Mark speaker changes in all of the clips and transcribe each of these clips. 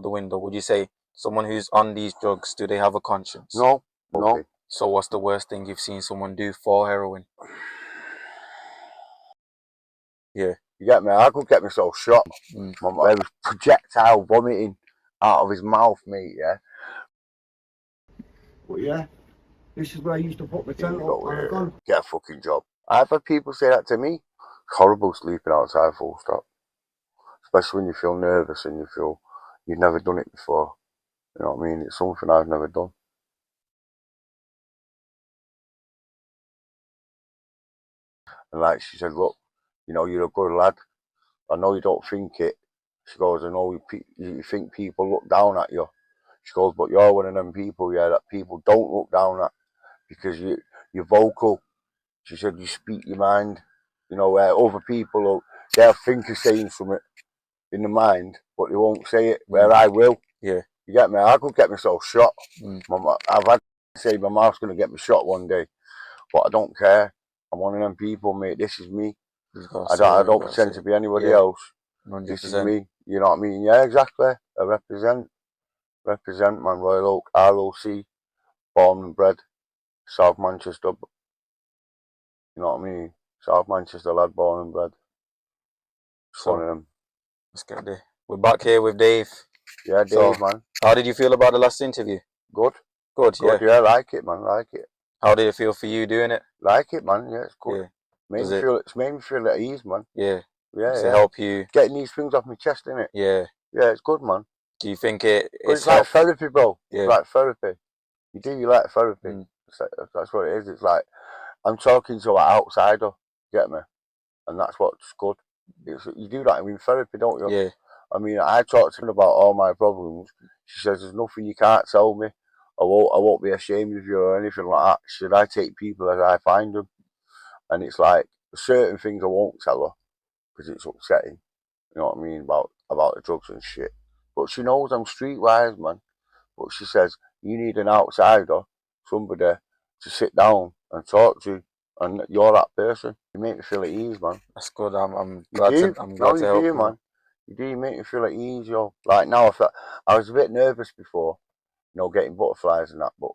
Speaker 1: the window, would you say someone who's on these drugs, do they have a conscience?
Speaker 2: No, no.
Speaker 1: Okay. So what's the worst thing you've seen someone do for heroin? Yeah.
Speaker 2: You get me? I could get myself shot. There was projectile vomiting out of his mouth, mate, yeah?
Speaker 3: But yeah, this is where I used to put my tent up and I've gone.
Speaker 2: Get a fucking job. I've had people say that to me. It's horrible sleeping outside, full stop. Especially when you feel nervous and you feel you've never done it before. You know what I mean? It's something I've never done. And like she said, look, you know, you're a good lad. I know you don't think it. She goes, I know you think people look down at you. She goes, but you're one of them people, yeah, that people don't look down at because you're vocal. She said, you speak your mind. You know, where other people, they'll think of saying something in the mind, but they won't say it, where I will.
Speaker 1: Yeah.
Speaker 2: You get me? I could get myself shot. I've had to say my mouth's going to get me shot one day, but I don't care. I'm one of them people, mate. This is me. I don't pretend to be anybody else.
Speaker 1: 100%.
Speaker 2: This is me. You know what I mean? Yeah, exactly. I represent, man. Royal Oak, ROC, born and bred, South Manchester. You know what I mean? South Manchester lad, born and bred.
Speaker 1: So,
Speaker 2: one of them.
Speaker 1: Let's get there. We're back here with Dave.
Speaker 2: Yeah, Dave, man.
Speaker 1: How did you feel about the last interview?
Speaker 2: Good.
Speaker 1: Good,
Speaker 2: yeah. Like it, man. Like it.
Speaker 1: How did it feel for you doing it?
Speaker 2: Like it, man. Yeah, it's good.
Speaker 1: Yeah.
Speaker 2: It's made me feel at ease, man.
Speaker 1: Yeah.
Speaker 2: Yeah.
Speaker 1: Does it help you?
Speaker 2: Getting these things off my chest, innit?
Speaker 1: Yeah.
Speaker 2: Yeah, it's good, man.
Speaker 1: Do you think it's
Speaker 2: like therapy, bro?
Speaker 1: Yeah.
Speaker 2: It's like therapy. You like therapy. That's what it is. It's like I'm talking to an outsider, get me? And that's what's good. You do that in therapy, don't you?
Speaker 1: Yeah.
Speaker 2: I mean, I talked to her about all my problems. She says, there's nothing you can't tell me. I won't be ashamed of you or anything like that. She said, I take people as I find them. And it's like, certain things I won't tell her because it's upsetting. You know what I mean? About the drugs and shit. But she knows I'm streetwise, man. But she says, you need an outsider, somebody to sit down and talk to, and you're that person. You make me feel at ease, man.
Speaker 1: That's good. I'm glad to help you, man.
Speaker 2: You do. You make me feel at ease, yo. Like now, I was a bit nervous before, you know, getting butterflies and that. But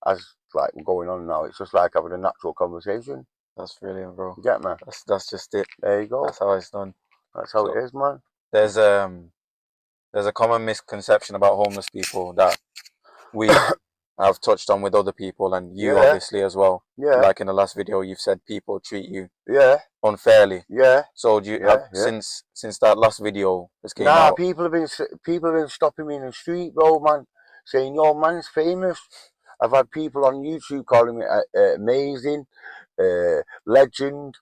Speaker 2: as like going on now, it's just like having a natural conversation.
Speaker 1: That's brilliant, bro.
Speaker 2: You get me?
Speaker 1: That's just it.
Speaker 2: There you go.
Speaker 1: That's how it's done.
Speaker 2: That's how it is, man.
Speaker 1: There's a common misconception about homeless people that we have touched on with other people, and you obviously as well.
Speaker 2: Yeah.
Speaker 1: Like in the last video, you've said people treat you unfairly.
Speaker 2: Yeah.
Speaker 1: So do you have since that last video has came out?
Speaker 2: People have been stopping me in the street, bro, man, saying your man's famous. I've had people on YouTube calling me amazing, legend.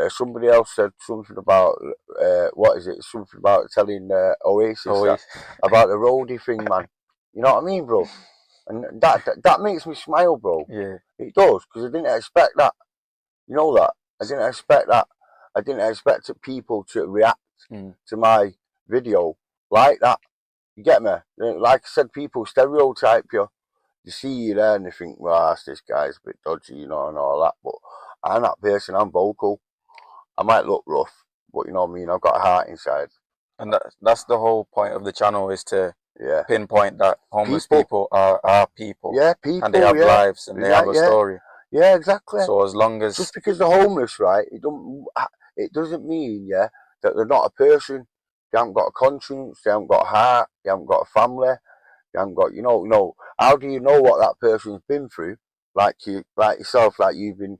Speaker 2: Somebody else said something about what is it? Something about telling Oasis about the roadie thing, man. You know what I mean, bro? And that makes me smile, bro.
Speaker 1: Yeah,
Speaker 2: it does, because I didn't expect that. You know that I didn't expect that. I didn't expect people to react to my video like that. You get me? Like I said, people stereotype you. You see you there and they think, well, this guy's a bit dodgy, you know, and all that. But I'm that person. I'm vocal. I might look rough, but you know what I mean? I've got a heart inside.
Speaker 1: And that's the whole point of the channel, is to pinpoint that homeless people are people.
Speaker 2: Yeah, people.
Speaker 1: And they have lives and they have a story.
Speaker 2: Yeah, exactly.
Speaker 1: So as long as...
Speaker 2: Just because they're homeless, right, it doesn't mean, that they're not a person. They haven't got a conscience, they haven't got a heart, they haven't got a family, they haven't got, no. How do you know what that person's been through? Like yourself, like you've been,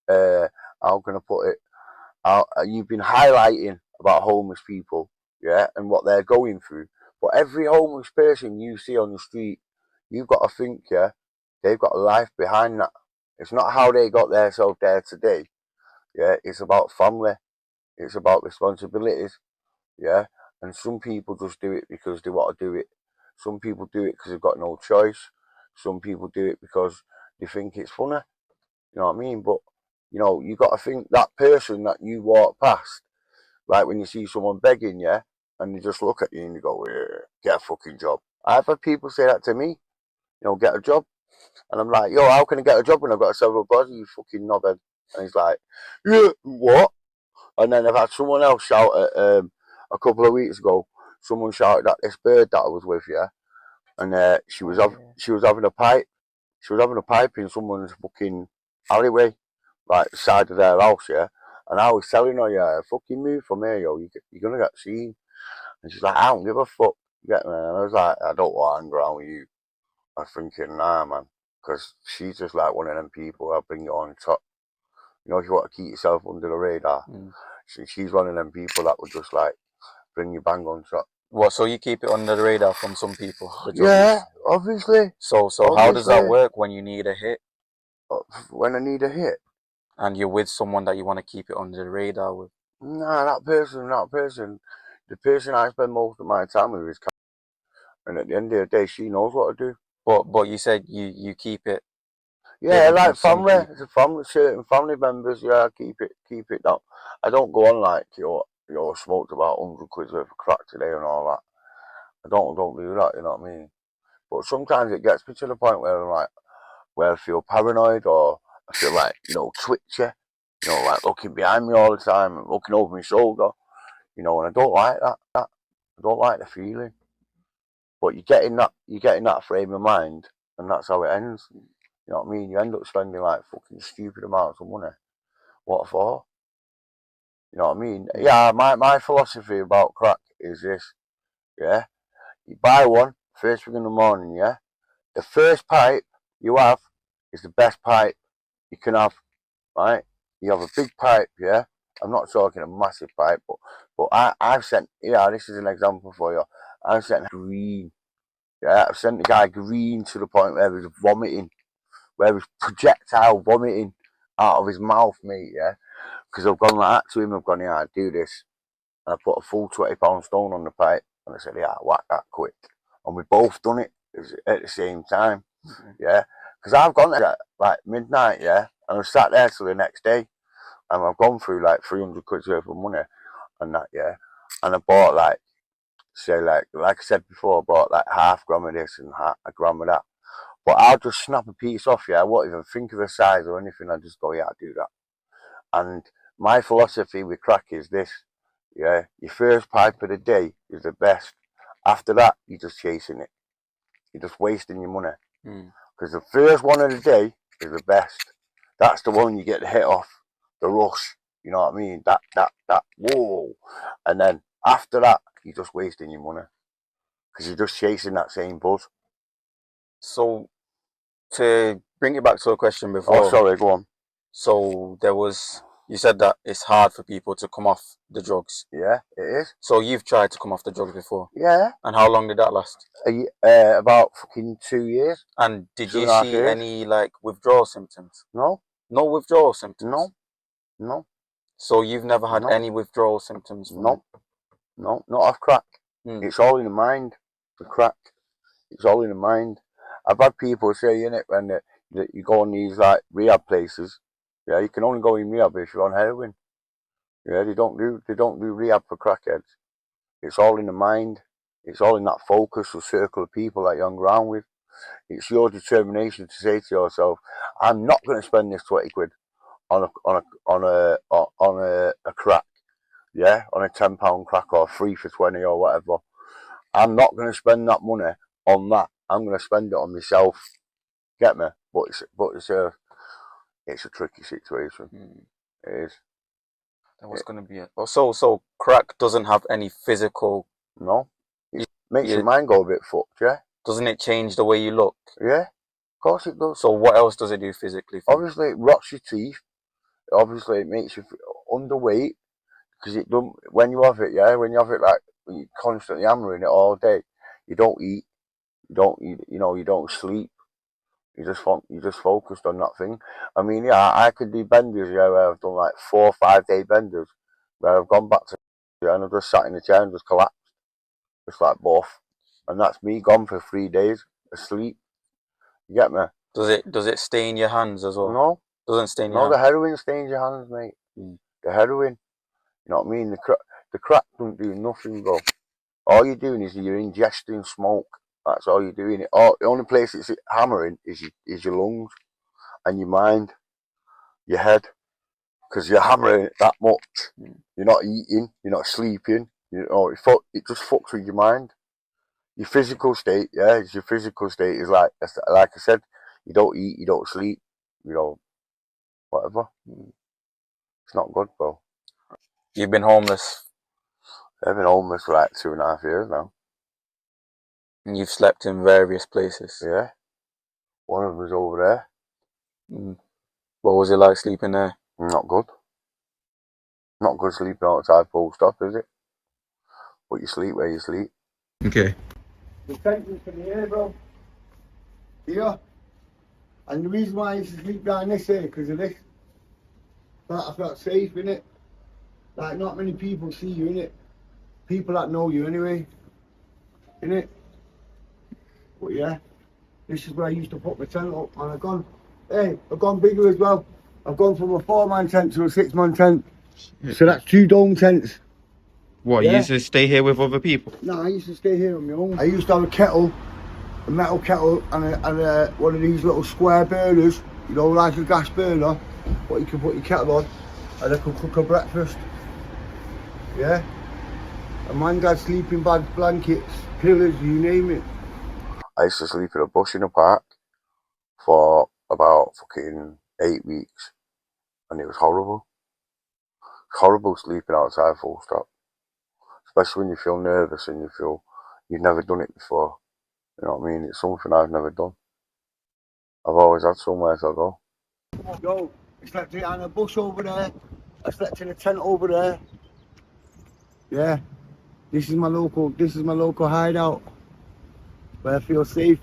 Speaker 2: how can I put it? You've been highlighting about homeless people, and what they're going through. But every homeless person you see on the street, you've got to think, they've got a life behind that. It's not how they got themselves there today. It's about family. It's about responsibilities. And some people just do it because they want to do it. Some people do it because they've got no choice. Some people do it because they think it's funny. You know what I mean? But you got to think that person that you walk past, like when you see someone begging, and they just look at you and you go, get a fucking job. I've had people say that to me, get a job. And I'm like, yo, how can I get a job when I've got a cerebral palsy, you fucking knobhead? And he's like, yeah, what? And then I've had someone else shout at a couple of weeks ago, someone shouted at this bird that I was with, yeah, and she was having a pipe. She was having a pipe in someone's fucking alleyway, like the side of their house, yeah. And I was telling her, yeah, fucking move from here, yo. You're gonna get seen. And she's like, I don't give a fuck. You get me? And I was like, I don't want to hang around with you. I was thinking, nah, man, because she's just like one of them people. I'll bring you on top. You know, if you want to keep yourself under the radar, she's one of them people that would just like bring you bang on top.
Speaker 1: What? So you keep it under the radar from some people?
Speaker 2: Yeah, obviously.
Speaker 1: So how does that work when you need a hit?
Speaker 2: When I need a hit,
Speaker 1: and you're with someone that you want to keep it under the radar with?
Speaker 2: Nah, that person. The person I spend most of my time with is, and at the end of the day, she knows what to do.
Speaker 1: But you said you keep it.
Speaker 2: Yeah, like family. It's a family, certain family members. Yeah, keep it down. I don't go on like you smoked about 100 quid worth of crack today and all that. I don't do that. You know what I mean? But sometimes it gets me to the point where I'm like, where I feel paranoid or I feel like twitchy. Like looking behind me all the time and looking over my shoulder. And I don't like that. I don't like the feeling. But you get in that frame of mind, and that's how it ends. You know what I mean? You end up spending like fucking stupid amounts of money. What for? You know what I mean? Yeah, my philosophy about crack is this. Yeah, you buy one first thing in the morning. Yeah, the first pipe you have is the best pipe you can have. Right? You have a big pipe. Yeah, I'm not talking a massive pipe, but I've sent. Yeah, this is an example for you. I've sent green. Yeah, I've sent the guy green to the point where he was vomiting, where he was projectile vomiting out of his mouth, mate, yeah? Because I've gone like that to him, I've gone, yeah, I do this. And I put a full 20-pound stone on the pipe, and I said, yeah, whack that quick. And we both done it at the same time, yeah? Because I've gone at like midnight, yeah? And I've sat there till the next day, and I've gone through like 300 quid worth of money and that, yeah? And I bought like, say like I said before, I bought like half gram of this and a gram of that. But I'll just snap a piece off, yeah. I won't even think of the size or anything. I just go, yeah, I'll do that. And my philosophy with crack is this, yeah. Your first pipe of the day is the best. After that, you're just chasing it. You're just wasting your money. Because the first one of the day is the best. That's the one you get the hit off, the rush. You know what I mean? That, whoa. And then after that, you're just wasting your money. Because you're just chasing that same buzz.
Speaker 1: So, to bring it back to a question before.
Speaker 2: Oh, sorry, go on.
Speaker 1: So, you said that it's hard for people to come off the drugs.
Speaker 2: Yeah, it is.
Speaker 1: So, you've tried to come off the drugs before?
Speaker 2: Yeah.
Speaker 1: And how long did that last?
Speaker 2: About fucking 2 years.
Speaker 1: And did you see any, like, withdrawal symptoms?
Speaker 2: No.
Speaker 1: No withdrawal symptoms?
Speaker 2: No.
Speaker 1: So, you've never had any withdrawal symptoms?
Speaker 2: No, not off crack. It's all in the mind, the crack. It's all in the mind. I've had people say in it when you go on these like rehab places. Yeah, you can only go in rehab if you're on heroin. Yeah, they don't do rehab for crackheads. It's all in the mind. It's all in that focus or circle of people that you hang around with. It's your determination to say to yourself, "I'm not going to spend this 20 quid on a crack. Yeah, on a £10 crack or 3 for 20 or whatever. I'm not going to spend that money on that. I'm going to spend it on myself. Get me? But it's a tricky situation. It is.
Speaker 1: There was going to be so crack doesn't have any physical.
Speaker 2: No, it makes your mind go a bit fucked. Yeah.
Speaker 1: Doesn't it change the way you look?
Speaker 2: Yeah, of course it does.
Speaker 1: So what else does it do physically?
Speaker 2: Obviously, it rots your teeth. Obviously, it makes you underweight because it don't. When you have it, yeah, when you have it like you're constantly hammering it all day, you don't eat. You don't sleep. You just focused on that thing. I mean, yeah, I could do benders, yeah, where I've done like 4 or 5 day benders, where I've gone back to, yeah, and I've just sat in the chair and just collapsed, just like both, and that's me gone for 3 days asleep. You get me?
Speaker 1: Does it stain your hands as well?
Speaker 2: No,
Speaker 1: doesn't stain your hands.
Speaker 2: No, the heroin stains your hands, mate. The heroin, you know what I mean? The crack doesn't do nothing, bro. All you're doing is you're ingesting smoke. That's all you're doing. The only place it's hammering is your lungs and your mind, your head, because you're hammering it that much. You're not eating, you're not sleeping, You know, it just fucks with your mind. Your physical state, your physical state is like I said, you don't eat, you don't sleep, you know, whatever. It's not good, bro.
Speaker 1: You've been homeless.
Speaker 2: I've been homeless for like 2.5 years now.
Speaker 1: And you've slept in various places.
Speaker 2: Yeah. One of them was over there.
Speaker 1: What was it like sleeping there?
Speaker 2: Not good. Not good sleeping outside full stop, is it? But you sleep where you sleep.
Speaker 1: Okay.
Speaker 3: The sentence for the air, bro. Here. And the reason why I used to sleep down this here, because of this. Like, I felt safe, innit? Like, not many people see you, innit? People that know you anyway. Innit? But yeah, this is where I used to put my tent up, and I've gone bigger as well. I've gone from a 4-man tent to a 6-man tent. So that's 2 dome tents.
Speaker 1: What, you used to stay here with other people?
Speaker 3: No, I used to stay here on my own. I used to have a kettle, a metal kettle, and one of these little square burners, you know, like a gas burner, but you can put your kettle on, and I could cook a breakfast. Yeah? And man had sleeping bags, blankets, pillows, you name it.
Speaker 2: I used to sleep in a bush in a park for about fucking 8 weeks, and it was horrible. Horrible sleeping outside full stop. Especially when you feel nervous and you feel you've never done it before. You know what I mean? It's something I've never done. I've always had somewhere to go.
Speaker 3: Yo, I slept in a bush over there. I slept in a tent over there. Yeah. This is my local hideout. Where I feel safe.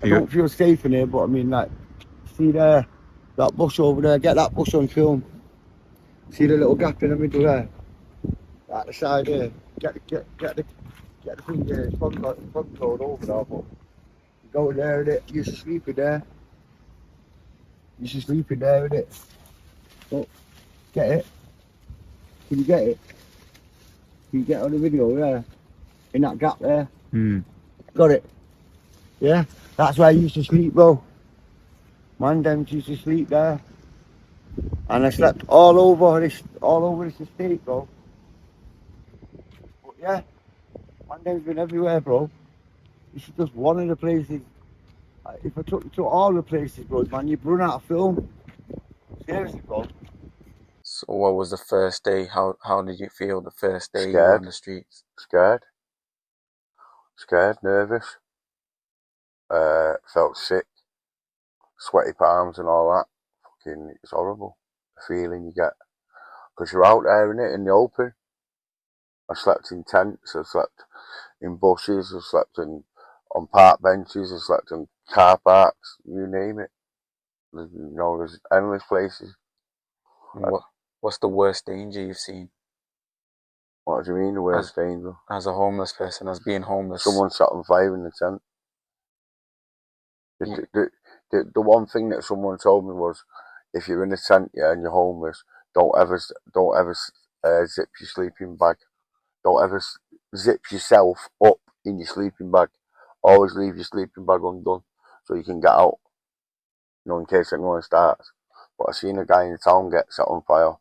Speaker 3: I don't feel safe in here, but I mean, like, see there, that bush over there, get that bush on film. See the little gap in the middle there? At the side there. Get the thing there, front road over there, but you go there, innit? You used to sleep in there. You used to sleep in there, innit? Oh, get it? Can you get it? Can you get on the video there? In that gap there? Got it? Yeah? That's where I used to sleep, bro. Man, them used to sleep there. And I slept all over this estate, bro. But yeah, man, them's been everywhere, bro. This is just one of the places. If I took you to all the places, bro, man, you'd run out of film. Seriously, bro.
Speaker 1: So what was the first day? How did you feel the first day you
Speaker 2: Scared.
Speaker 1: were on the streets?
Speaker 2: Scared, nervous, felt sick, sweaty palms and all that. Fucking, it's horrible. The feeling you get. Because you're out there, innit, in the open. I slept in tents, I slept in bushes, I slept on park benches, I slept in car parks, you name it. There's endless places.
Speaker 1: What's the worst danger you've seen?
Speaker 2: What do you mean, the worst danger?
Speaker 1: As a homeless person, as being homeless.
Speaker 2: Someone set on fire in the tent. The one thing that someone told me was, if you're in a tent, and you're homeless, don't ever zip your sleeping bag. Don't ever zip yourself up in your sleeping bag. Always leave your sleeping bag undone so you can get out. In case anyone starts. But I seen a guy in the town get set on fire,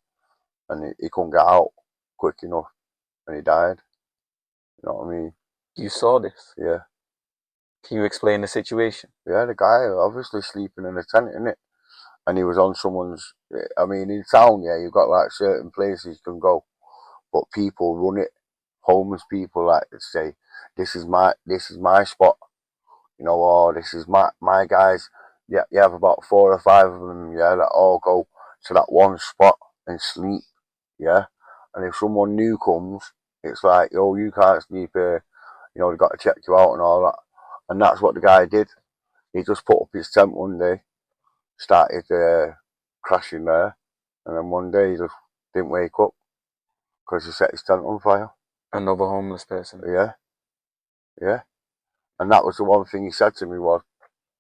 Speaker 2: and he couldn't get out quick enough, and he died. You know what I mean?
Speaker 1: You saw this?
Speaker 2: Yeah.
Speaker 1: Can you explain the situation?
Speaker 2: Yeah, the guy obviously sleeping in a tent, innit? And he was on someone's. I mean, in town, you've got like certain places you can go, but people run it. Homeless people like to say, "This is my spot," or "This is my guys." Yeah, you have about 4 or 5 of them, that all go to that one spot and sleep, yeah. And if someone new comes, it's like, "Yo, you can't sleep here," they've got to check you out and all that. And that's what the guy did. He just put up his tent one day, started crashing there, and then one day he just didn't wake up because he set his tent on fire.
Speaker 1: Another homeless person?
Speaker 2: Yeah. And that was the one thing he said to me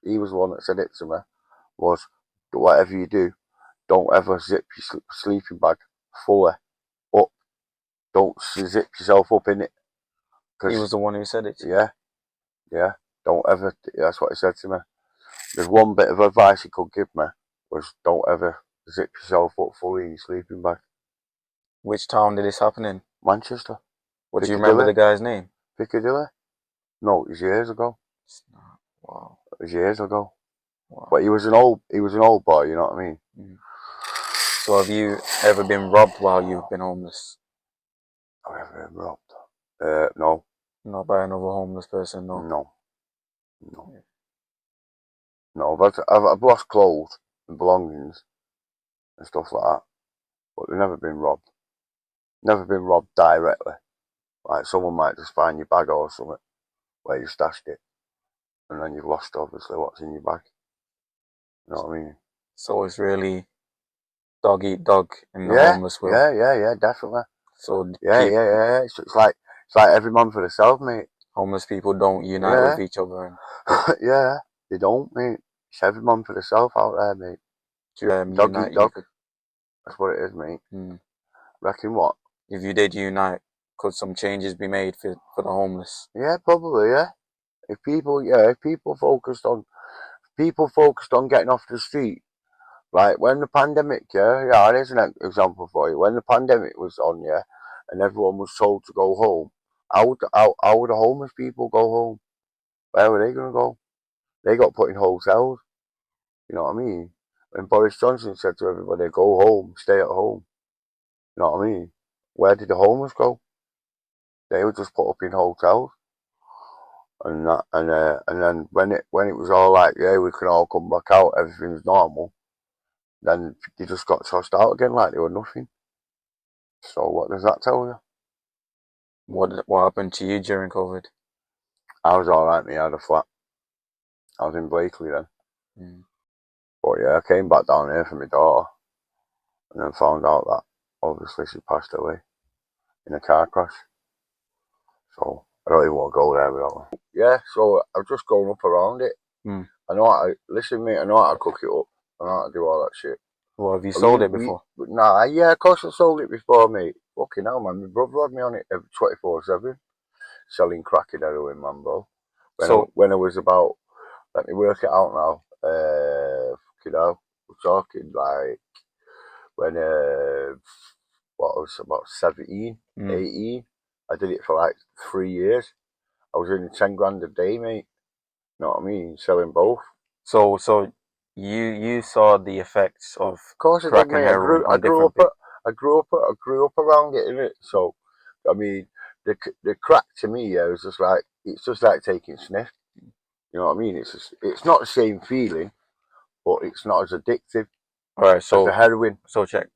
Speaker 2: he was the one that said it to me, was, whatever you do, don't ever zip your sleeping bag fully up. Don't zip yourself up in it.
Speaker 1: He was the one who said it to you?
Speaker 2: Yeah. Don't ever, that's what he said to me. There's one bit of advice he could give me, was don't ever zip yourself up fully in your sleeping bag.
Speaker 1: Which town did this happen in?
Speaker 2: Manchester.
Speaker 1: What, do you remember the guy's name?
Speaker 2: Piccadilly? No, it was years ago.
Speaker 1: Wow.
Speaker 2: It was years ago.
Speaker 1: Wow.
Speaker 2: But he was an old boy, you know what I mean?
Speaker 1: Mm. So have you ever been robbed while you've been homeless?
Speaker 2: Have I ever been robbed? No.
Speaker 1: Not by another homeless person, no.
Speaker 2: No. Yeah. No, but I've lost clothes and belongings and stuff like that. But they've never been robbed. Never been robbed directly. Like someone might just find your bag or something where you stashed it, and then you've lost obviously what's in your bag. You know what I mean?
Speaker 1: So it's really dog eat dog in the homeless world.
Speaker 2: Yeah, definitely.
Speaker 1: So
Speaker 2: Yeah. It's like every man for themselves, mate.
Speaker 1: Homeless people don't unite with each other. And
Speaker 2: yeah, they don't, mate. It's every man for themselves out there, mate. Dog eat dog. That's what it is, mate. Reckon what?
Speaker 1: If you did unite, could some changes be made for the homeless? Yeah,
Speaker 2: probably. Yeah. If people focused on getting off the street, like when the pandemic, there's an example for you. When the pandemic was on, and everyone was told to go home, how would the homeless people go home? Where were they gonna go? They got put in hotels. You know what I mean? When Boris Johnson said to everybody, "Go home, stay at home," you know what I mean? Where did the homeless go? They were just put up in hotels. And then when it was all like, yeah, we can all come back out, everything's normal, then they just got tossed out again like they were nothing. So what does that tell you?
Speaker 1: What happened to you during COVID?
Speaker 2: I was alright, me. I had a flat. I was in Blakely then. But yeah, I came back down here for my daughter, and then found out that obviously she passed away in a car crash. So I don't even want to go there without her. Yeah, so I've just grown up around it. I know how to listen, mate. I know how to cook it up. I know how to do all that shit.
Speaker 1: Well, have you sold it before?
Speaker 2: Nah, yeah, of course I sold it before, mate. Fucking hell, man. My brother had me on it 24/7, selling crack and heroin, man, bro. When I was about, let me work it out now. Fucking hell, we're talking like when what I was about 17, 18. I did it for like 3 years. I was earning 10 grand a day, mate. You know what I mean? Selling both.
Speaker 1: So you saw the effects of
Speaker 2: course
Speaker 1: crack and heroin on different people.
Speaker 2: I grew up around it, innit? So, I mean, the crack to me, yeah, was just like, it's just like taking sniff. You know what I mean? It's not the same feeling, but it's not as addictive
Speaker 1: as
Speaker 2: the heroin.
Speaker 1: So check.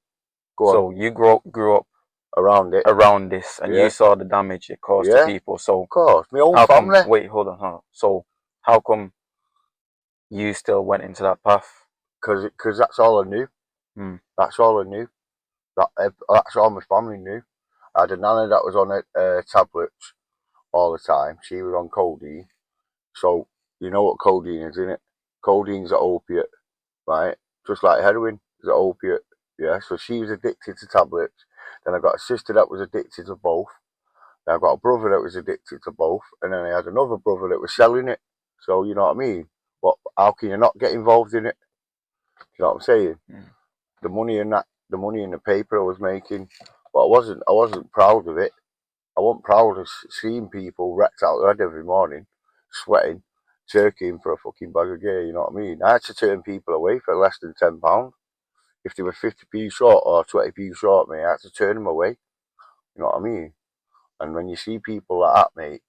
Speaker 1: So you grew up
Speaker 2: around
Speaker 1: this, and you saw the damage it caused to people. So
Speaker 2: of course, my own family.
Speaker 1: Wait, hold on. So how come you still went into that path?
Speaker 2: Because that's all I knew. That's all I knew. That's all my family knew. I had a nana that was on tablets all the time. She was on codeine. So you know what codeine is, innit? Codeine's an opiate, right? Just like heroin is an opiate. Yeah. So she was addicted to tablets. Then I got a sister that was addicted to both. Then I got a brother that was addicted to both, and then I had another brother that was selling it. So you know what I mean? But how can you not get involved in it? You know what I'm saying? The money in the paper I was making, but I wasn't proud of it. I wasn't proud of seeing people wrecked out their head every morning, sweating, turkeying for a fucking bag of gear. You know what I mean? I had to turn people away for less than £10. If they were 50p short or 20p short, mate, I had to turn them away. You know what I mean? And when you see people like that, mate,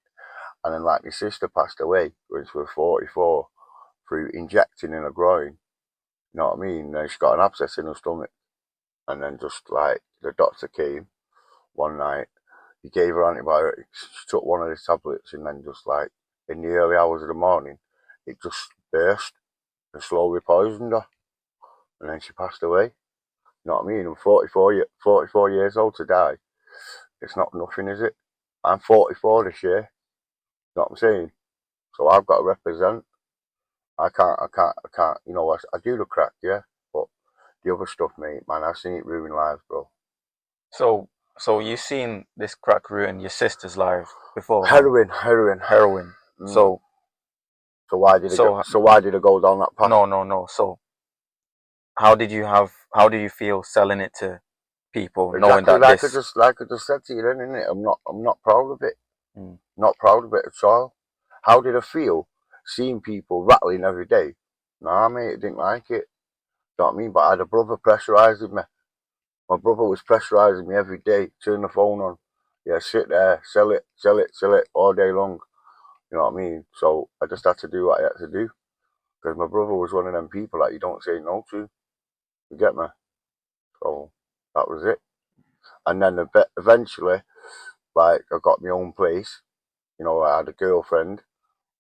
Speaker 2: and then like my sister passed away when she was 44 through injecting in her groin. You know what I mean? Then she got an abscess in her stomach. And then just like the doctor came one night, he gave her antibiotics, she took one of the tablets, and then just like in the early hours of the morning, it just burst and slowly poisoned her. And then she passed away. You know what I mean? I'm 44 years old to die. It's not nothing, is it? I'm 44 this year. You know what I'm saying? So I've got to represent. I can't, you know, I do the crack, yeah, but the other stuff, mate, man, I've seen it ruin lives, bro.
Speaker 1: So you've seen this crack ruin your sister's life before?
Speaker 2: Heroin.
Speaker 1: So
Speaker 2: why did it go down that path?
Speaker 1: No. So how did you feel selling it to people, knowing
Speaker 2: Exactly,
Speaker 1: that
Speaker 2: like
Speaker 1: this.
Speaker 2: I just said to you then, innit? I'm not proud of it.
Speaker 1: Mm.
Speaker 2: Not proud of it at all. How did I feel seeing people rattling every day? Nah, mate, I didn't like it. You know what I mean? But I had a brother pressurising me. My brother was pressurising me every day. Turn the phone on. Yeah, sit there, sell it, sell it, sell it all day long. You know what I mean? So I just had to do what I had to do. Because my brother was one of them people that you don't say no to. You get me? So that was it. And then eventually, like, I got my own place. You know, I had a girlfriend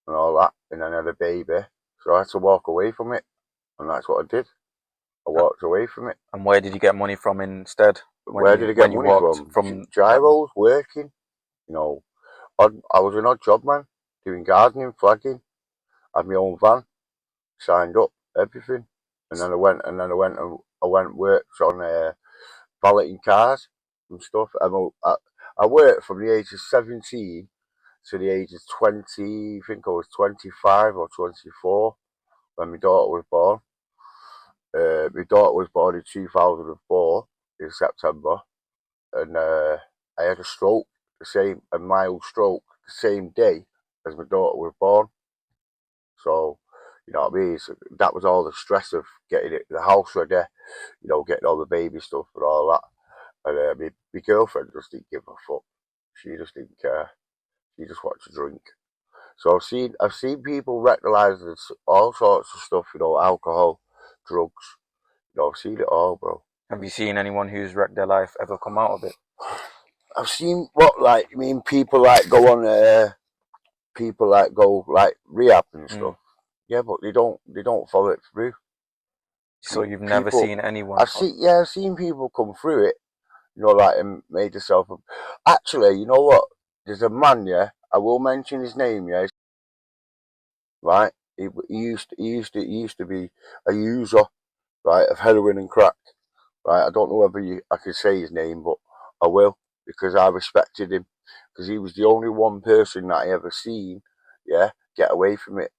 Speaker 2: and all that. And then I had a baby. So I had to walk away from it. And that's what I did. I walked away from it.
Speaker 1: And where did you get money from instead?
Speaker 2: Where did I get money
Speaker 1: walked
Speaker 2: from? Gyros, working. You know, I was an odd job man, doing gardening, flagging. Had my own van, signed up, everything. And then I went and worked on valeting cars and stuff. I worked from the age of 17 to the age of 20. I think I was 25 or 24 when my daughter was born. My daughter was born in 2004 in September, and I had a stroke, a mild stroke, the same day as my daughter was born. So, you know what I mean? So that was all the stress of getting the house ready, you know, getting all the baby stuff and all that. And my girlfriend just didn't give a fuck. She just didn't care. She just wanted to drink. So I've seen people rectalising all sorts of stuff, you know, alcohol, drugs. You know, I've seen it all, bro.
Speaker 1: Have you seen anyone who's wrecked their life ever come out of it?
Speaker 2: I've seen people like go on people like go like rehab and stuff. Yeah, but they don't follow it through.
Speaker 1: So you've never seen anyone?
Speaker 2: I've seen people come through it, you know, like, and made themselves up. Actually, you know what? There's a man, yeah, I will mention his name, yeah, right? He used to be a user, right, of heroin and crack, right? I don't know whether I can say his name, but I will, because I respected him, because he was the only one person that I ever seen, yeah, get away from it.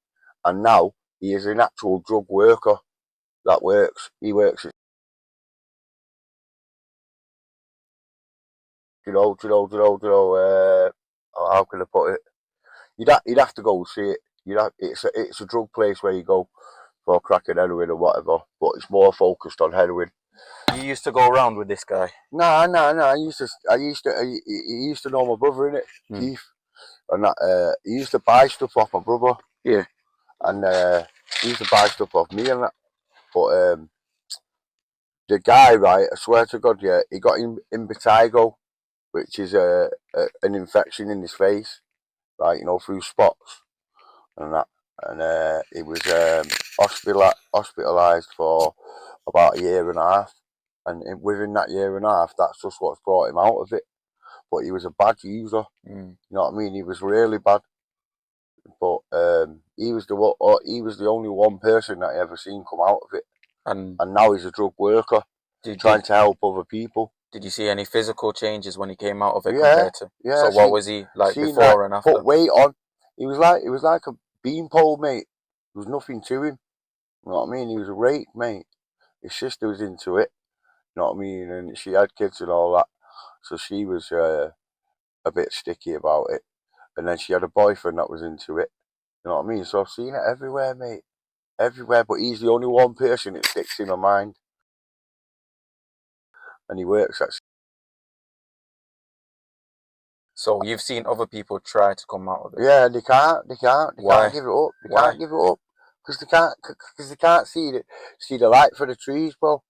Speaker 2: And now he is an actual drug worker that works. He works at, how can I put it? You'd have to go and see it. It's a drug place where you go for crack and heroin or whatever, but it's more focused on heroin.
Speaker 1: You used to go around with this guy?
Speaker 2: Nah. He used to know my brother, innit, Keith, and that. He used to buy stuff off my brother, yeah, and he used to buy stuff off me and that. But the guy, right, I swear to God, yeah, he got impetigo, which is an infection in his face, right, you know, through spots and that. And he was hospitalised for about a year and a half. And within that year and a half, that's just what's brought him out of it. But he was a bad user. You know what I mean? He was really bad. But he was the only one person that I ever seen come out of it. And now he's a drug worker, trying to help other people.
Speaker 1: Did you see any physical changes when he came out of it compared to?
Speaker 2: Yeah.
Speaker 1: So what was he like before and after?
Speaker 2: Put weight on. He was like a beanpole, mate. There was nothing to him. You know what I mean? He was a rake, mate. His sister was into it. You know what I mean? And she had kids and all that. So she was a bit sticky about it. And then she had a boyfriend that was into it. You know what I mean? So I've seen it everywhere, mate. Everywhere. But he's the only one person that sticks in my mind. And he works at.
Speaker 1: So you've seen other people try to come out of it?
Speaker 2: Yeah, they can't. They
Speaker 1: Why?
Speaker 2: can't give it up. They
Speaker 1: Why?
Speaker 2: can't give it up. Because they can't see the light for the trees, bro.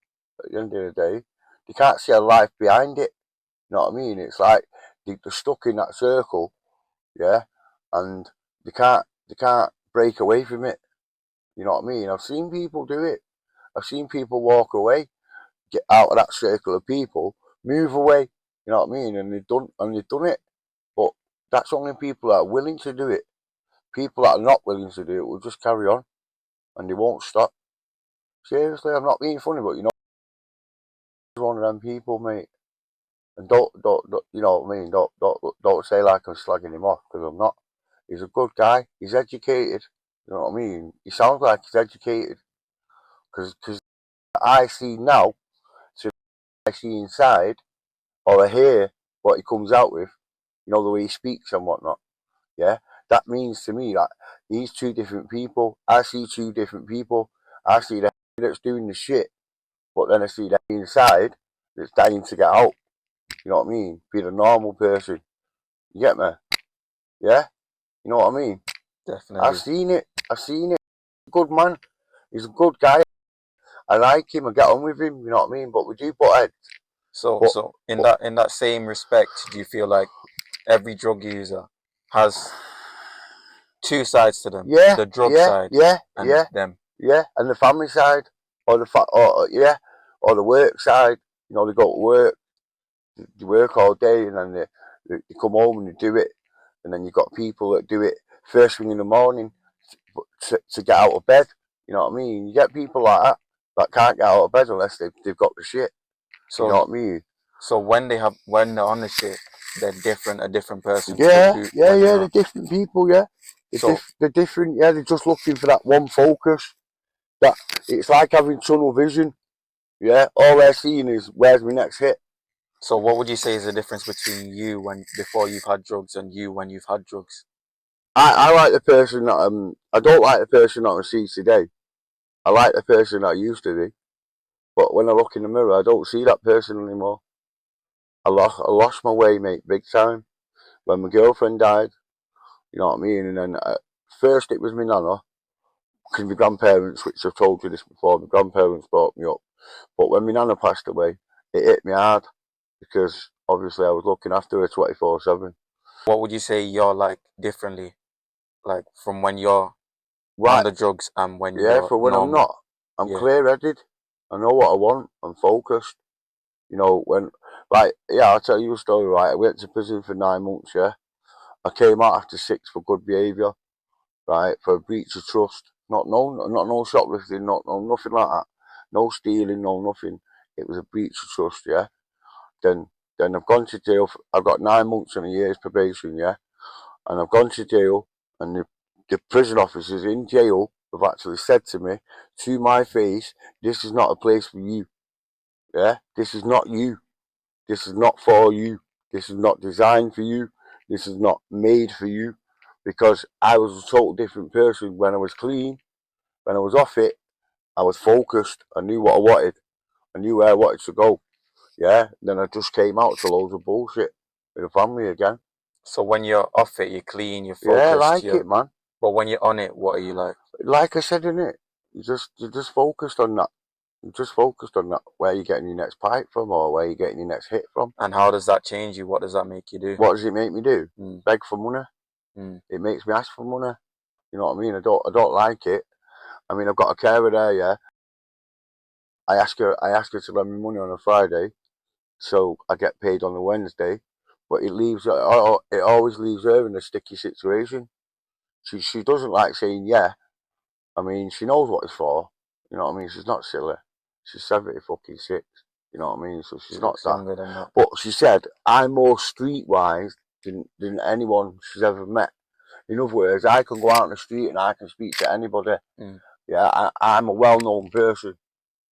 Speaker 2: At the end of the day, they can't see a life behind it. You know what I mean? It's like they're stuck in that circle, yeah, and they can't break away from it. You know what I mean? I've seen people do it. I've seen people walk away, get out of that circle of people, move away. You know what I mean? And they've done it. But that's only people that are willing to do it. People that are not willing to do it will just carry on, and they won't stop. Seriously, I'm not being funny, but you know, he's one of them people, mate. And don't, you know what I mean? Don't say like I'm slagging him off, because I'm not. He's a good guy. He's educated. You know what I mean? He sounds like he's educated, because I see now I see inside, or I hear what he comes out with, you know, the way he speaks and whatnot, yeah, that means to me that he's two different people. I see two different people. I see the that's doing the shit, but then I see the inside that's dying to get out. You know what I mean? Be the normal person. You get me? Yeah? You know what I mean? I've
Speaker 1: Definitely.
Speaker 2: seen it. I've seen it. Good man. He's a good guy. I like him. I get on with him. You know what I mean? But we do butt heads.
Speaker 1: So
Speaker 2: But,
Speaker 1: so
Speaker 2: but
Speaker 1: in that same respect, do you feel like every drug user has two sides to them,
Speaker 2: yeah,
Speaker 1: the drug
Speaker 2: yeah,
Speaker 1: side
Speaker 2: yeah,
Speaker 1: and
Speaker 2: yeah,
Speaker 1: them?
Speaker 2: yeah. And the family side, or or yeah, or the work side. You know, they go to work, they work all day, and then they come home and they do it. And then you've got people that do it first thing in the morning to get out of bed. You know what I mean? You get people like that can't get out of bed unless they've got the shit. You know
Speaker 1: So
Speaker 2: what I mean?
Speaker 1: so when they're on the shit, they're different, a different person to
Speaker 2: Yeah,
Speaker 1: who
Speaker 2: yeah,
Speaker 1: when they're
Speaker 2: yeah. They're
Speaker 1: not.
Speaker 2: different people. Yeah,
Speaker 1: So
Speaker 2: they're different. Yeah, they're just looking for that one focus. That it's like having tunnel vision. Yeah, all they're seeing is where's my next hit.
Speaker 1: so what would you say is the difference between you when before you've had drugs and you when you've had drugs?
Speaker 2: I like the person that I don't like the person that I see today. I like the person that I used to be. But when I look in the mirror, I don't see that person anymore. I lost my way, mate, big time. When my girlfriend died, you know what I mean? And then first it was my nana, because my grandparents, which I've told you this before, my grandparents brought me up. But when my nana passed away, it hit me hard because obviously I was looking after her 24/7.
Speaker 1: What would you say you're like differently, like from when you're on
Speaker 2: Right,
Speaker 1: the drugs and when
Speaker 2: yeah,
Speaker 1: you're
Speaker 2: for when I'm
Speaker 1: normal?
Speaker 2: not, I'm
Speaker 1: Yeah.
Speaker 2: clear headed. I know what I want. I'm focused. You know, like, yeah, I'll tell you a story, right? I went to prison for 9 months, yeah. I came out after 6 for good behaviour, right? For a breach of trust. Not no shoplifting, nothing like that. No stealing, no nothing. It was a breach of trust, yeah. Then I've gone to jail. I've got 9 months and a year's probation, yeah. And I've gone to jail, and the prison officers in jail have actually said to me, to my face, this is not a place for you, yeah. This is not you. This is not for you. This is not designed for you. This is not made for you. Because I was a total different person when I was clean. When I was off it, I was focused. I knew what I wanted. I knew where I wanted to go. Yeah. Then I just came out to loads of bullshit with the family again.
Speaker 1: So when you're off it, you're clean, you're
Speaker 2: Yeah, I
Speaker 1: focused,
Speaker 2: like
Speaker 1: you're
Speaker 2: it, man.
Speaker 1: but when you're on it, what are you like?
Speaker 2: Like I said in it, you're just focused on that. You're just focused on that. Where you're getting your next pipe from, or where you're getting your next hit from.
Speaker 1: And how does that change you? What does that make you do?
Speaker 2: What does it make me do?
Speaker 1: Mm,
Speaker 2: Beg for money.
Speaker 1: mm.
Speaker 2: It makes me ask for money. You know what I mean? I don't like it. I mean, I've got a carer there, yeah. I ask her to lend me money on a Friday, so I get paid on a Wednesday. But it always leaves her in a sticky situation. She doesn't like saying yeah. I mean, she knows what it's for. You know what I mean? She's not silly. She's 76. You know what I mean? So she's
Speaker 1: She
Speaker 2: not
Speaker 1: looks
Speaker 2: that.
Speaker 1: younger than that.
Speaker 2: But she said I'm more streetwise than anyone she's ever met. In other words, I can go out on the street and I can speak to anybody.
Speaker 1: Mm.
Speaker 2: Yeah, I'm a well-known person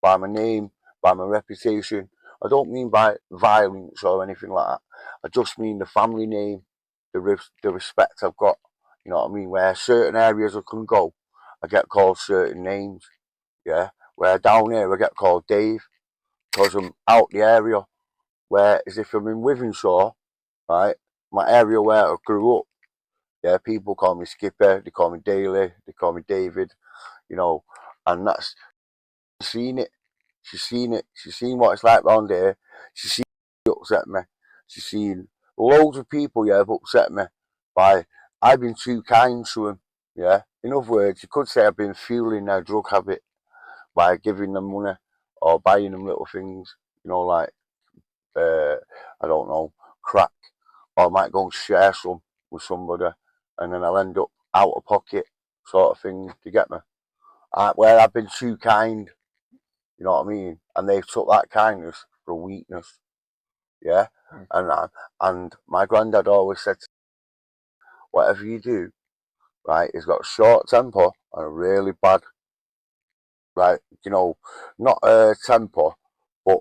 Speaker 2: by my name, by my reputation. I don't mean by violence or anything like that. I just mean the family name, the respect I've got. You know what I mean? Where certain areas I can go, I get called certain names. Yeah. Where down here I get called Dave because I'm out the area. Where as if I'm in Withenshaw, right? My area where I grew up. Yeah, people call me Skippy, they call me Daly, they call me David, you know, and that's seen it. She's seen it. She's seen what it's like round here. She's seen it upset me. She's seen loads of people, yeah, have upset me by I've been too kind to them. Yeah. In other words, you could say I've been fueling their drug habit by giving them money or buying them little things, you know, like I don't know, crack, or I might go and share some with somebody, and then I'll end up out of pocket, sort of thing. Do you get me? Where I've been too kind, you know what I mean? And they've took that kindness for weakness, yeah.
Speaker 1: Mm.
Speaker 2: And my granddad always said, whatever you do, right, he's got a short temper and a really bad, right, you know, not temper, but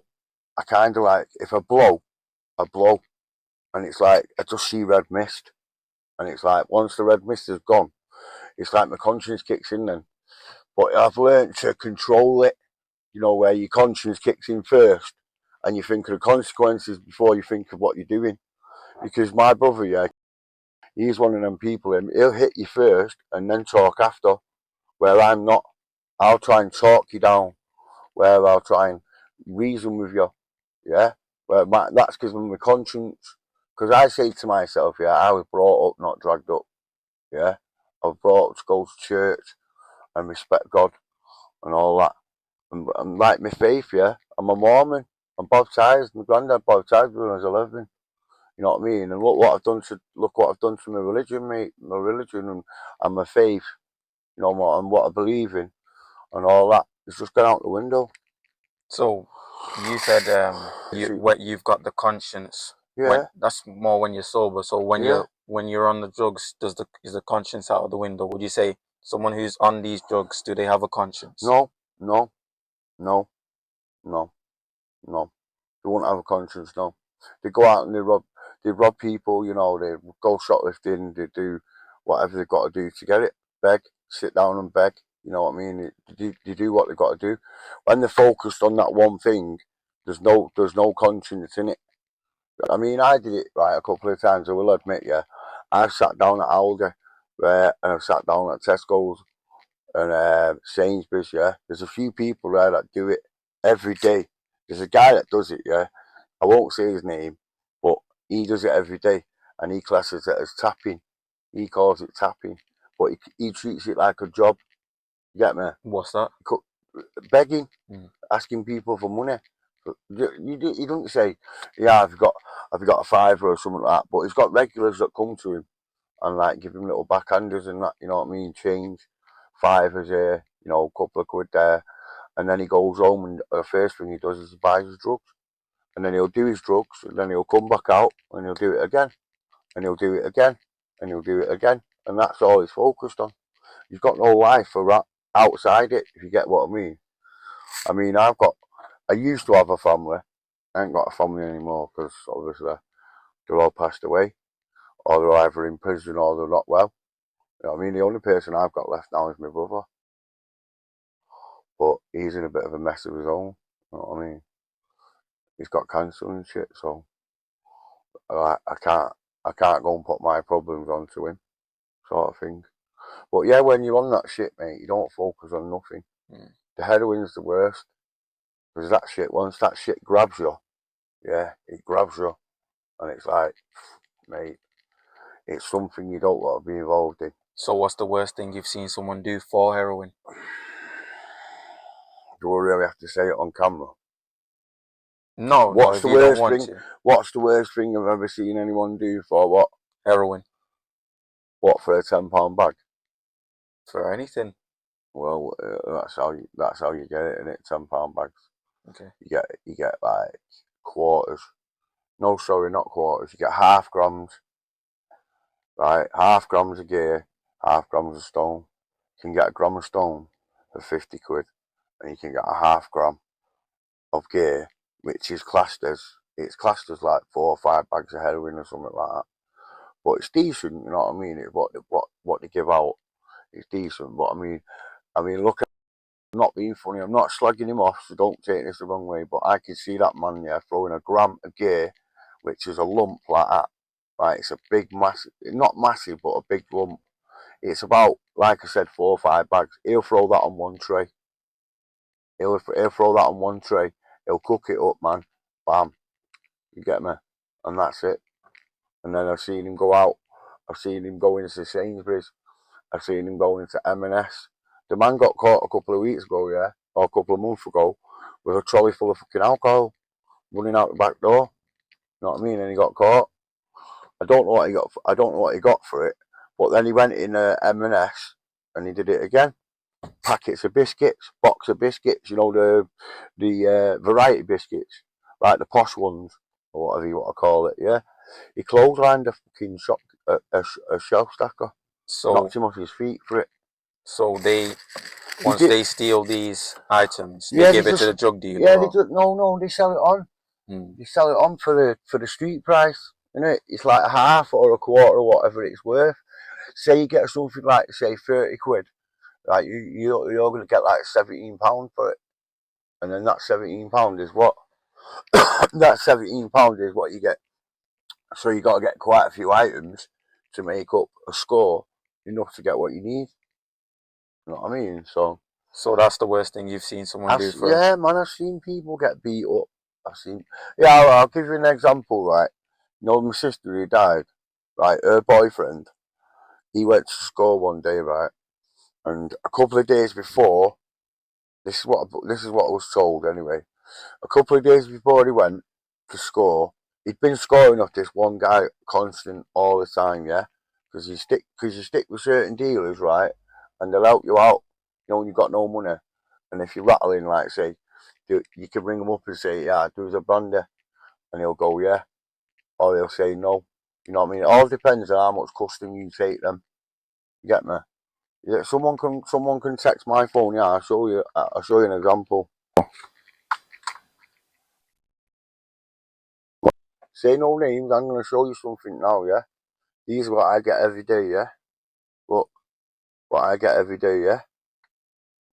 Speaker 2: I kind of like, if I blow, and it's like I just see red mist, and it's like once the red mist is gone, it's like my conscience kicks in then. But I've learned to control it, you know, where your conscience kicks in first, and you think of the consequences before you think of what you're doing. Because my brother, yeah, he's one of them people, and he'll hit you first and then talk after, where I'm not. I'll try and talk you down, where I'll try and reason with you, yeah. But that's because of my conscience. Because I say to myself, yeah, I was brought up, not dragged up, yeah. I was brought up to go to church and respect God and all that. And like my faith, yeah, I'm a Mormon. I'm baptized. My granddad baptized me when I was 11. You know what I mean? And look what I've done to my religion, mate. My religion and my faith, you know, and what I believe in and all that. It's just gone out the window.
Speaker 1: So you said you've got the conscience.
Speaker 2: Yeah.
Speaker 1: That's more when you're sober. So when you're on the drugs, is the conscience out of the window? Would you say someone who's on these drugs, do they have a conscience?
Speaker 2: No, no, no, no, no. They won't have a conscience, no. They go out and they rob people, you know, they go shoplifting, they do whatever they've got to do to get it. Beg, sit down and beg, you know what I mean? They do what they've got to do. When they're focused on that one thing, there's no conscience in it. I mean, I did it right a couple of times, I will admit, yeah. I've sat down at Aldi, and I've sat down at Tesco's and Sainsbury's, yeah. There's a few people there that do it every day. There's a guy that does it, yeah. I won't say his name, but he does it every day, and he classes it as tapping. He calls it tapping, but he treats it like a job. You get me?
Speaker 1: What's that?
Speaker 2: Begging,
Speaker 1: Mm.
Speaker 2: asking people for money. You don't say, yeah, have you got a fiver or something like that, but he's got regulars that come to him and like give him little backhanders and that, you know what I mean? Change, fivers here, you know, a couple of quid there, and then he goes home and the first thing he does is he buys his drugs. And then he'll do his drugs, and then he'll come back out, and he'll do it again, and he'll do it again, and he'll do it again, and that's all he's focused on. He's got no life for that outside it, if you get what I mean. I mean, I used to have a family. I ain't got a family anymore because obviously they're all passed away, or they're either in prison or they're not well. You know what I mean? The only person I've got left now is my brother, but he's in a bit of a mess of his own. You know what I mean? He's got cancer and shit, so I can't go and put my problems onto him, sort of thing. But yeah, when you're on that shit, mate, you don't focus on nothing.
Speaker 1: Mm.
Speaker 2: The heroin's the worst, because that shit, once that shit grabs you, yeah, it grabs you, and it's like, mate, it's something you don't want to be involved in.
Speaker 1: So what's the worst thing you've seen someone do for heroin?
Speaker 2: Do I really have to say it on camera?
Speaker 1: No,
Speaker 2: What's
Speaker 1: if
Speaker 2: the
Speaker 1: you don't
Speaker 2: worst
Speaker 1: want
Speaker 2: thing?
Speaker 1: to.
Speaker 2: What's the worst thing I've ever seen anyone do for what?
Speaker 1: Heroin.
Speaker 2: What, for a £10 bag?
Speaker 1: For anything.
Speaker 2: Well, that's how you get it, innit? £10 bags.
Speaker 1: Okay.
Speaker 2: You get like quarters. No, sorry, not quarters. You get half grams, right? Half grams of gear, half grams of stone. You can get a gram of stone for 50 quid, and you can get a half gram of gear, which is classed as like 4 or 5 bags of heroin or something like that. But it's decent, you know what I mean? It's what they give out. It's decent, but I mean, look. I'm not being funny. I'm not slagging him off, so don't take this the wrong way. But I can see that man, yeah, throwing a gram of gear, which is a lump like that. Right, it's a big, massive, not massive, but a big lump. It's about, like I said, 4 or 5 bags. He'll throw that on one tray. He'll throw that on one tray. He'll cook it up, man. Bam. You get me? And that's it. And then I've seen him go out. I've seen him go into Sainsbury's. I've seen him go into M&S. The man got caught a couple of weeks ago, yeah, or a couple of months ago, with a trolley full of fucking alcohol running out the back door. You know what I mean? And he got caught. I don't know what he got. I don't know what he got for it. But then he went in M&S and he did it again. Packets of biscuits, box of biscuits. You know, the variety biscuits, like the posh ones or whatever you want to call it. Yeah, he clotheslined a fucking shop, a shelf stacker.
Speaker 1: So
Speaker 2: Knocked him off his feet for it.
Speaker 1: So once
Speaker 2: did.
Speaker 1: they steal these items, they
Speaker 2: Yeah,
Speaker 1: give it to the drug dealer.
Speaker 2: Yeah, they sell it on. You sell it on for the street price, innit? It's like a half or a quarter or whatever it's worth. Say you get something like, say, 30 quid, like you're going to get like £17 for it. And then that £17 is what? That £17 is what you get. So you got to get quite a few items to make up a score enough to get what you need. You know what I mean? So
Speaker 1: that's the worst thing you've seen someone do for.
Speaker 2: Yeah, man, I've seen people get beat up. I'll give you an example, right? You know, my sister who died, right? Her boyfriend, he went to score one day, right? And a couple of days before, this is what I was told anyway. A couple of days before he went to score, he'd been scoring off this one guy constant all the time, yeah. Because you stick with certain dealers, right? And they'll help you out. You know, when you've got no money, and if you're rattling, like say, you can ring him up and say, yeah, there's a brandy, and he'll go, yeah, or he'll say no. You know what I mean? It all depends on how much custom you take them. You get me? Yeah, someone can text my phone. Yeah, I'll show you an example. Say no names. I'm gonna show you something now. Yeah, these are what I get every day. Yeah, look, what I get every day. Yeah,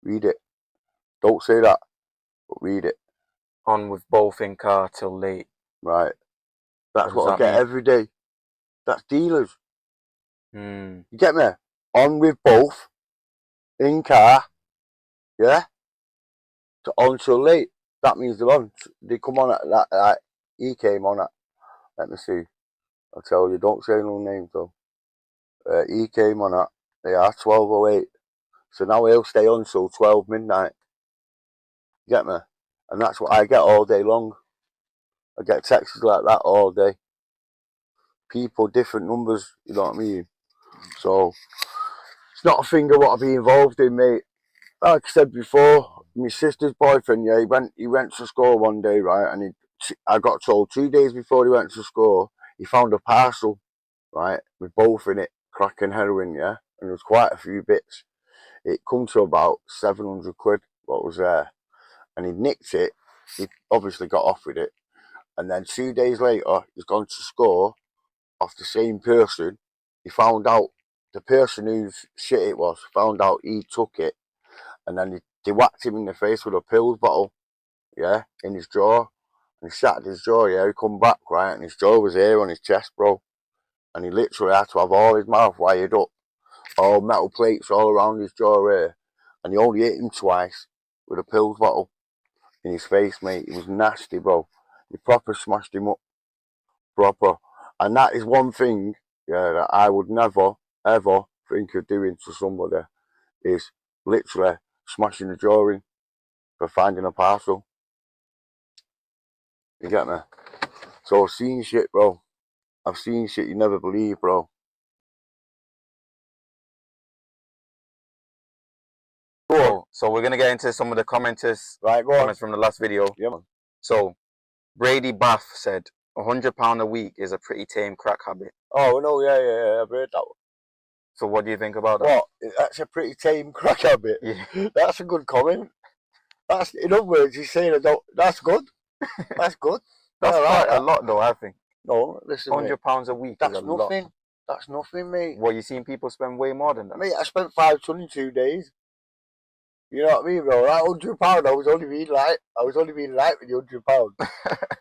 Speaker 2: read it. Don't say that, but read it.
Speaker 1: On with both in car till late.
Speaker 2: Right. That's what I get every day. That's dealers. You get me? On with both in car. Yeah. To on till late. That means they're on. They come on at that. Like, he came on at. Let me see. I'll tell you. Don't say no names though. He came on at. They are 12:08. So now he'll stay on till 12 midnight. You get me? And that's what I get all day long. I get texts like that all day. People, different numbers. You know what I mean? So it's not a thing I want to be involved in, mate. Like I said before, my sister's boyfriend, yeah, he went to score one day, right? And I got told 2 days before he went to score, he found a parcel, right, with both in it, crack and heroin, yeah, and there was quite a few bits. It come to about 700 quid, what was there, and he nicked it. He obviously got off with it, and then 2 days later, he's gone to score off the same person. He found out the person whose shit it was found out he took it. And then they whacked him in the face with a pills bottle, yeah, in his jaw. And he shattered his jaw, yeah. He come back, right, and his jaw was here on his chest, bro. And he literally had to have all his mouth wired up, all metal plates all around his jaw here. And he only hit him twice with a pills bottle in his face, mate. It was nasty, bro. He proper smashed him up, proper. And that is one thing, yeah, that I would never, ever think of doing to somebody, is literally smashing the jaw in for finding a parcel. You get me? So I've seen shit, bro. I've seen shit you never believe, bro.
Speaker 1: So we're gonna get into some of the commenters.
Speaker 2: Right, go on.
Speaker 1: Comments from the last video.
Speaker 2: Yeah, man.
Speaker 1: So Brady Bath said, £100 a week is a pretty tame crack habit.
Speaker 2: Oh no, yeah, I've heard that one.
Speaker 1: So what do you think about that?
Speaker 2: What? That's a pretty tame crack habit.
Speaker 1: Yeah.
Speaker 2: That's a good comment. That's, in other words, he's saying that's good. That's good.
Speaker 1: That's quite a lot, though, I think.
Speaker 2: No, listen,
Speaker 1: £100 a week.
Speaker 2: That's
Speaker 1: is a
Speaker 2: nothing.
Speaker 1: lot.
Speaker 2: That's nothing, mate.
Speaker 1: Well, you seen people spend way more than that.
Speaker 2: Mate, I spent 5 2 days. You know what I mean, bro? That £100, I was only being light with the £100.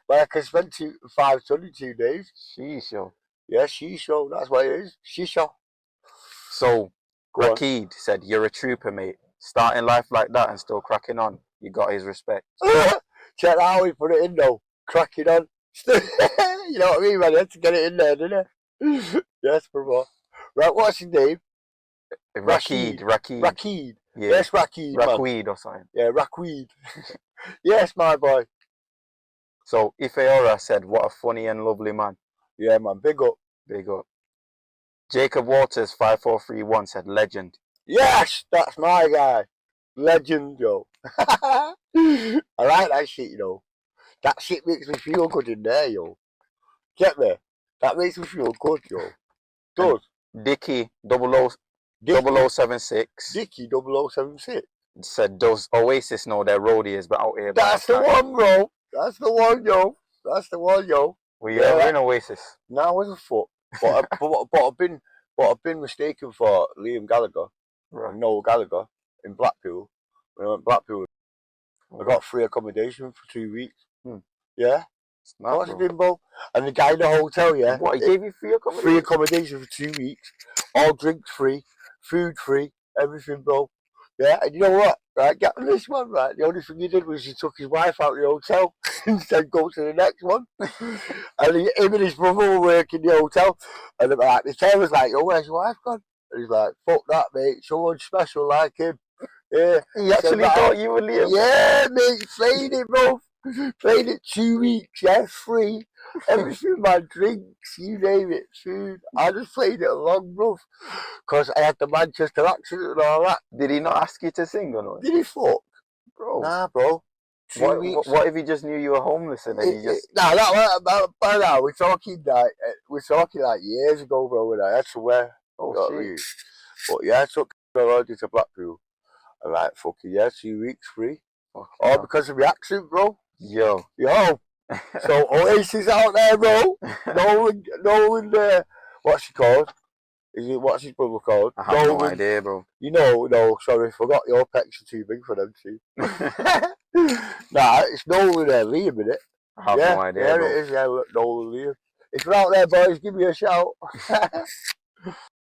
Speaker 2: But I can spend 5 2 days.
Speaker 1: Sheesh, yo.
Speaker 2: Yeah, shisho. That's what it is. Shisho.
Speaker 1: So, Rakid said, you're a trooper, mate. Starting life like that and still cracking on. You got his respect.
Speaker 2: Check out how he put it in, though. Cracking on. You know what I mean, man? You had to get it in there, didn't you? Yes, bro. Right, what's his name?
Speaker 1: Rakid.
Speaker 2: Yeah. Yes, Rakid,
Speaker 1: Rakweed or something.
Speaker 2: Yeah, Rakweed. Yes, my boy.
Speaker 1: So, Ifeora said, what a funny and lovely man.
Speaker 2: Yeah, man. Big up.
Speaker 1: Big up. Jacob Waters 5431 said, legend.
Speaker 2: Yes, that's my guy. Legend, yo. I like that shit, you know. That shit makes me feel good in there, yo. Get me? That makes me feel good, yo. Does.
Speaker 1: Dickie 0076.
Speaker 2: Dickie 0076.
Speaker 1: Said, does Oasis know their roadie is but out here?
Speaker 2: That's the one, bro. That's the one, yo. That's the one, yo.
Speaker 1: Were you ever in Oasis?
Speaker 2: No, I wasn't fuck. But I've been mistaken for Liam Gallagher,
Speaker 1: Right.
Speaker 2: Noel Gallagher, in Blackpool. When I went to Blackpool, I got free accommodation for 2 weeks. Yeah.
Speaker 1: It's not,
Speaker 2: What's
Speaker 1: bro.
Speaker 2: bimbo? And the guy in the hotel, yeah.
Speaker 1: What, he gave you free accommodation?
Speaker 2: Free accommodation for 2 weeks. All drinks free, food free, everything, bro. Yeah, and you know what? Right, get on this one, right? The only thing he did was he took his wife out of the hotel and said, go to the next one. And him and his brother were working the hotel. And like, the tailor was like, oh, where's your wife gone? And he's like, fuck that, mate. Someone special like him. Yeah.
Speaker 1: He actually thought you were Liam?
Speaker 2: Yeah, mate. Played it, bro. Played it 2 weeks, yeah, free. Everything, man, drinks, you name it, food. I just played it along, bro. Because I had the Manchester accent and all that.
Speaker 1: Did he not ask you to sing or not?
Speaker 2: Did he fuck?
Speaker 1: Bro.
Speaker 2: Nah, bro. 2 weeks.
Speaker 1: What if he just knew you were homeless and then he just...
Speaker 2: Nah, by now, we're talking like years ago, bro, and I swear.
Speaker 1: Oh, shit.
Speaker 2: But yeah, I took the road to Blackpool. And like, fucking yeah, 2 weeks free. All because of the accent, bro.
Speaker 1: Yo.
Speaker 2: So Oasis out there, bro. Nolan, what's he called? What's his brother called?
Speaker 1: I have no idea, bro.
Speaker 2: You know, no, sorry, forgot your pecs are too big for them too. Nah, it's Nolan there, Liam, innit?
Speaker 1: I have no idea, bro.
Speaker 2: Yeah, it is, yeah, look, Nolan, Liam. If you're out there, boys, give me a shout.